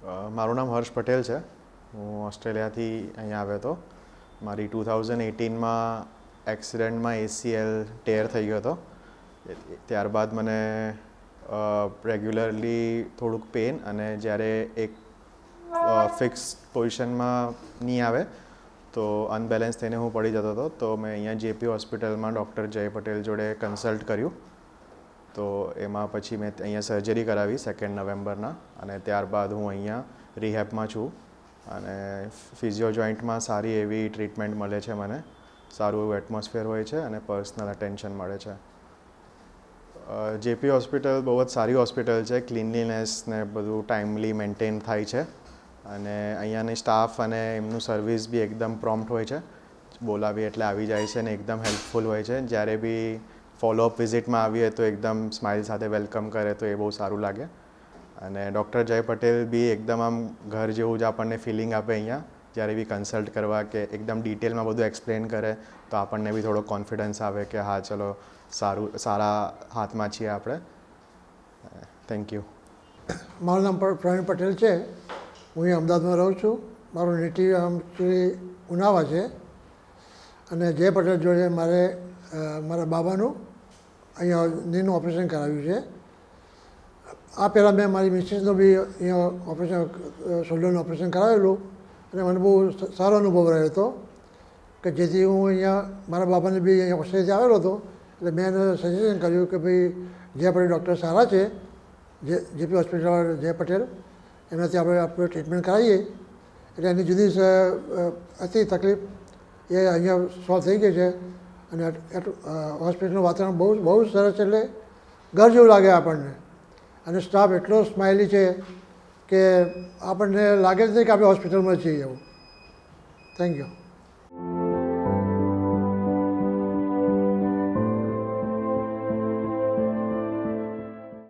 મારું નામ હર્ષ પટેલ છે. હું ઓસ્ટ્રેલિયાથી અહીંયા આવ્યો હતો. મારી 2018માં એક્સિડન્ટમાં ACL ટેર થઈ ગયો હતો. ત્યારબાદ મને રેગ્યુલરલી થોડુંક પેન અને જ્યારે એક ફિક્સ પોઝિશનમાં નહીં આવે તો અનબેલેન્સ થઈને હું પડી જતો હતો. તો મેં અહીંયા JP હોસ્પિટલમાં ડૉક્ટર જય પટેલ જોડે કન્સલ્ટ કર્યું. તો એમાં પછી મેં અહીંયા સર્જરી કરાવી 2 નવેમ્બરના અને ત્યારબાદ હું અહીંયા રિહેબમાં છું અને ફિઝિયો જોઈન્ટમાં સારી એવી ટ્રીટમેન્ટ મળે છે મને. સારું એવું એટમોસ્ફિયર હોય છે અને પર્સનલ અટેન્શન મળે છે. JP હોસ્પિટલ બહુ જ સારી હોસ્પિટલ છે. ક્લીનલીનેસ ને બધું ટાઈમલી મેન્ટેન થાય છે અને અહીંયાની સ્ટાફ અને એમનું સર્વિસ બી એકદમ પ્રોમ્પ્ટ હોય છે. બોલાવીએ એટલે આવી જાય છે ને એકદમ હેલ્પફુલ હોય છે. જ્યારે બી ફોલોઅપ વિઝિટમાં આવીએ તો એકદમ સ્માઇલ સાથે વેલકમ કરે તો એ બહુ સારું લાગે. અને ડૉક્ટર જય પટેલ બી એકદમ આમ ઘર જેવું જ આપણને ફિલિંગ આપે અહીંયા. જ્યારે બી કન્સલ્ટ કરવા કે એકદમ ડિટેલમાં બધું એક્સપ્લેન કરે તો આપણને બી થોડો કોન્ફિડન્સ આવે કે હા ચલો સારા હાથમાં છીએ આપણે. Thank you. મારું નામ પ્રવીણ પટેલ છે. હું અહીં અમદાવાદમાં રહું છું. મારું નેટિવ એકચ્યુઅલી ઉનાવા છે અને જય પટેલ જોડે મારા બાબાનું અહીંયા નીનું ઓપરેશન કરાવ્યું છે. આ પહેલાં મેં મારી મિસિસનું બી અહીંયા શોલ્ડરનું ઓપરેશન કરાવેલું અને મને બહુ સારો અનુભવ રહ્યો હતો કે જેથી હું અહીંયા મારા બાબાને બી અહીંયા ઓસ્ટ્રેલિયાથી આવેલો હતો એટલે મેં એને સજેશન કર્યું કે ભાઈ જય પટેલ ડૉક્ટર સારા છે, JP હોસ્પિટલ જય પટેલ, એનાથી આપણે ટ્રીટમેન્ટ કરાવીએ. એટલે એની જુદી હતી તકલીફ એ અહીંયા સોલ્વ થઈ ગઈ છે અને હોસ્પિટલનું વાતાવરણ બહુ સરસ છે. એટલે ઘર જેવું લાગે આપણને અને સ્ટાફ એટલો સ્માઇલી છે કે આપણને લાગે જ નહીં કે આપણે હોસ્પિટલમાં છીએ એવું. Thank you.